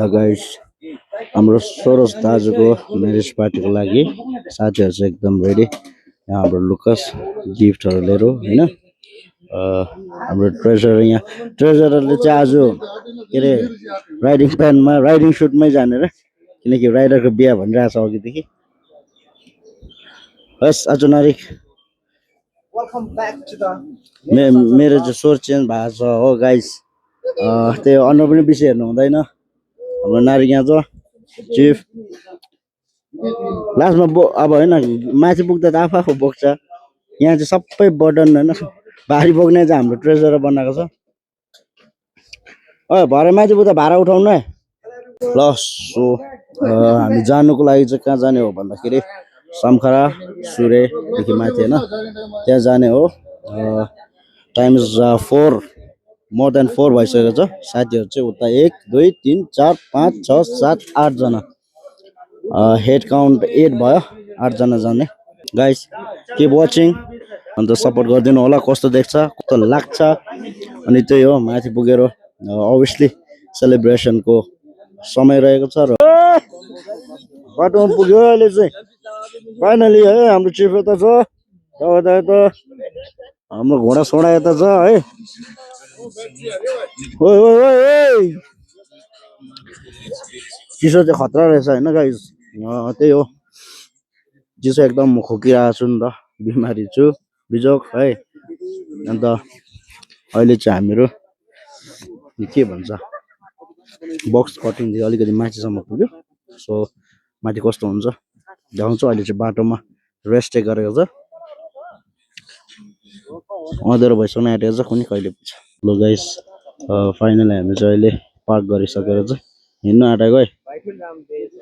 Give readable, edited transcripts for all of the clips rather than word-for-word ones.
ल गाइस हाम्रो सरोज दाजुको म्यारेज पार्टीको लागि साथीहरू चाहिँ एकदम रेडी। यहाँ हाम्रो लुकस गिफ्टहरू लिएर होइन हाम्रो ट्रेजररले चाहिँ आज के अरे राइडिङ प्यान्टमा राइडिङ सुटमै जाने र किनकि राइडरको बिहा भनिरहेको छ अघिदेखि। हस् आज नारिक मेरो चाहिँ स्वर चेन्ज भएको छ हो गाइस। त्यो अनुहार पनि बेसी हेर्नु हुँदैन। हाम्रो नारी यहाँ छ चिफ लास्टमा अब होइन माथि पुग्दा त आफू बोक्छ। यहाँ चाहिँ सबै बर्डन होइन भारी बोक्ने चाहिँ हाम्रो ट्रेजर बनाएको छ। भरे माथि पुग्दा भाडा उठाउनु है ल। सो हामी जानुको लागि चाहिँ कहाँ जाने हो भन्दाखेरि समखरा सुरेदेखि माथि होइन त्यहाँ जाने हो। टाइम इज 4 मोर देन 4 भइसकेको छ। साथीहरू चाहिँ उता 1 2 3 4 5 6 7 8 जना हेड काउन्ट 8 भयो। 8 जना जाने गाइस। किप वाचिङ अन्त सपोर्ट गरिदिनु होला। कस्तो देख्छ कस्तो लाग्छ अनि त्यही हो माथि पुगेर अभियसली सेलिब्रेसनको समय रहेको छ र बाटोमा पुग्यो अहिले चाहिँ फाइनली है। हाम्रो चिफ यता छ यता हाम्रो घोडा सोडा यता छ है। चिसो चाहिँ खतरा रहेछ होइन गाइस। त्यही हो चिसो एकदम खोकिरहेको छु नि त बिमारी छु बिजोक है। अन्त अहिले चाहिँ हामीहरू के भन्छ बक्स कटिङदेखि अलिकति माथिसम्म पुग्यो। सो माथि कस्तो हुन्छ देखाउँछु। अहिले चाहिँ बाटोमा रेस्टै गरेको छ अँधेरो भइसक्न आँटेको छ कुनै कहिले पुग्छ। ल गाइस फाइनली हामी चाहिँ अहिले पार्क गरिसकेर चाहिँ हिँड्नु आँटेको है।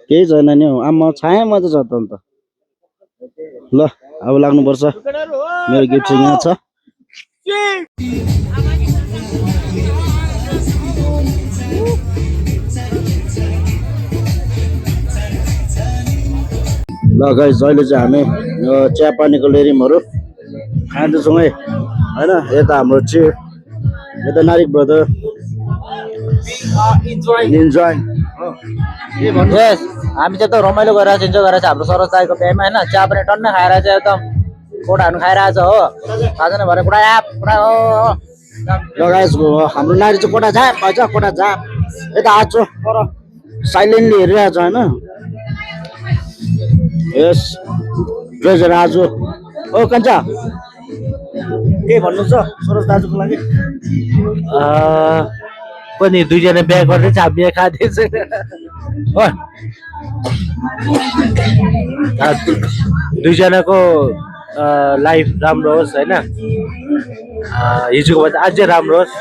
केही छैन नि हौ आमा छाया मात्रै छ त अन्त। ल अब लाग्नुपर्छ। मेरो गिफ्ट चाहिँ यहाँ छ। ल गाइस अहिले चाहिँ हामी चियापानीको लेरिमहरू खाँदैछौँ है होइन। यता हाम्रो चिफ यता नारिक ब्रदर इन्जोय। यस हामी चाहिँ एकदम रमाइलो गरिरहेको छ इन्जोय गरिरहेको छ हाम्रो सरोज दाइको बिहामा होइन। चिया पनि टन्न खाएर चाहिँ एकदम कोठाहरू खाइरहेको छ हो। थाहा छैन भरे पुरा हो। ल गाइस हाम्रो नारी चाहिँ कोठा झाप भन्छ कोठा झाप यता आएको छ तर साइलेन्टली हेरिरहेको छ होइन। यस ट्रेजर आज ओ कन्छ के भन्नु छ सरोज दाजुको लागि पनि दुईजना बिहा गर्दैछ हामी बिहा खाँदैछ। दुईजनाको लाइफ राम्रो होस् होइन। हिजोको भन्दा अझै राम्रो होस्।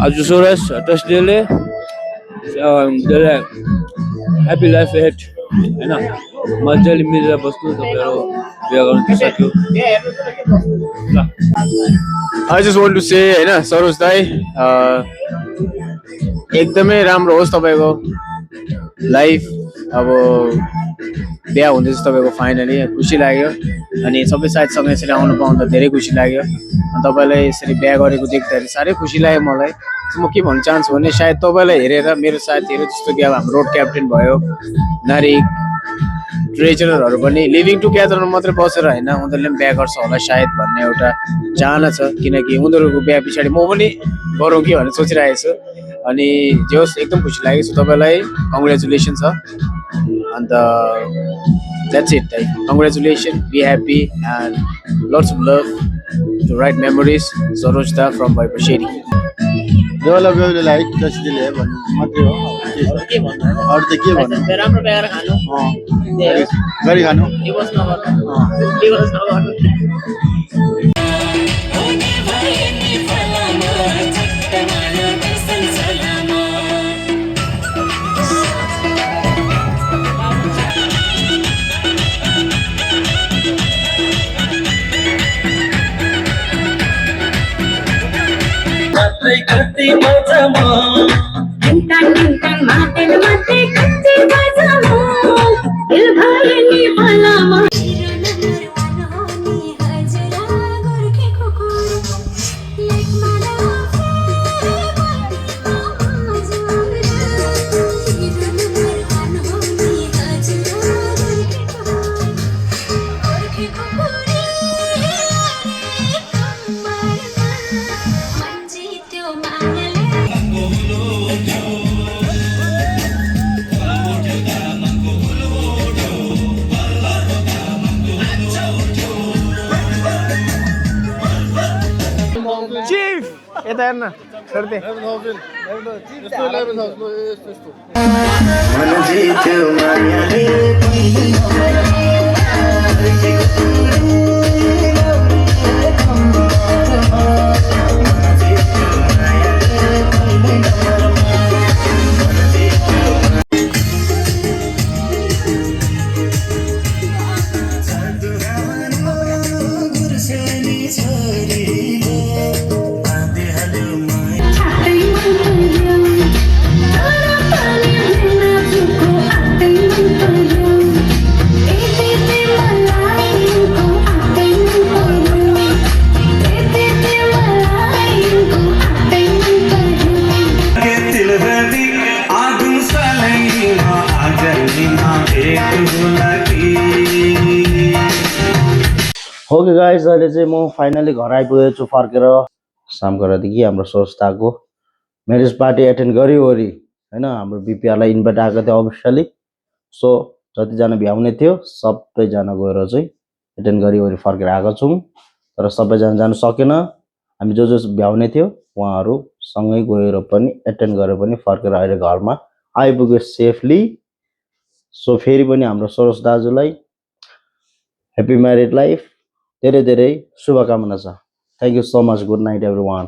आज सुरज ट्रस्टीले ह्याप्पी लाइफ हेड होइन मजाले मिलेर बस्नु तपाईँहरू बिहा गर्नु सक्यो। I just want to say होइन सरोज दाई एकदमै राम्रो होस् तपाईँको लाइफ। अब बिहा हुँदैछ तपाईँको फाइनली खुसी लाग्यो। अनि सबै साथीसँग यसरी आउनु पाउँदा धेरै खुसी लाग्यो। तपाईँलाई यसरी बिहा गरेको देख्दाखेरि साह्रै खुसी लाग्यो मलाई। म के भन्न चाहन्छु भने सायद तपाईँलाई हेरेर मेरो साथीहरू जस्तो कि अब हाम्रो रोड क्याप्टेन भयो नारिक ट्रेजररहरू पनि लिभिङ टुगेदरमा मात्रै बसेर होइन उनीहरूले पनि बिहा गर्छ होला सायद भन्ने एउटा चाहना छ। किनकि उनीहरूको बिहा पछाडि म पनि गरौँ कि भनेर सोचिरहेको छु। अनि जे होस् एकदम खुसी लागेको छ तपाईँलाई कङ्ग्रेचुलेसन छ। अन्त द्याट्स इट है congratulation be happy and lots of love to write memories Saroj दा फ्रम भैपसेरी। डेभलपलाई ट्रस्टीले भन्नु मात्रै हो अरू त के भन्नु। राम्रो बिहा गरेर खानु गरी खानु यता हेर्न छोड्दे ओके गाइज अहिले चाहिँ म फाइनली घर आइपुगेको छु फर्केर सामखरादेखि हाम्रो संस्थाको म्यारेज पार्टी एटेन्ड गरिवरी होइन हाम्रो बिपिआरलाई इन्भाइट आएको थियो अफिसियली सो जतिजना भ्याउने थियो सबैजना गएर चाहिँ एटेन्ड गरिवरी फर्केर आएको छौँ तर सबैजना जानु सकेन हामी जो जो भ्याउने थियो उहाँहरू सँगै गएर पनि एटेन्ड गरेर पनि फर्केर अहिले घरमा आइपुग्यो सेफली सो फेरि पनि हाम्रो सरोज दाजुलाई ह्याप्पी म्यारिड लाइफ धेरै धेरै शुभकामना छ thank you so much good night every one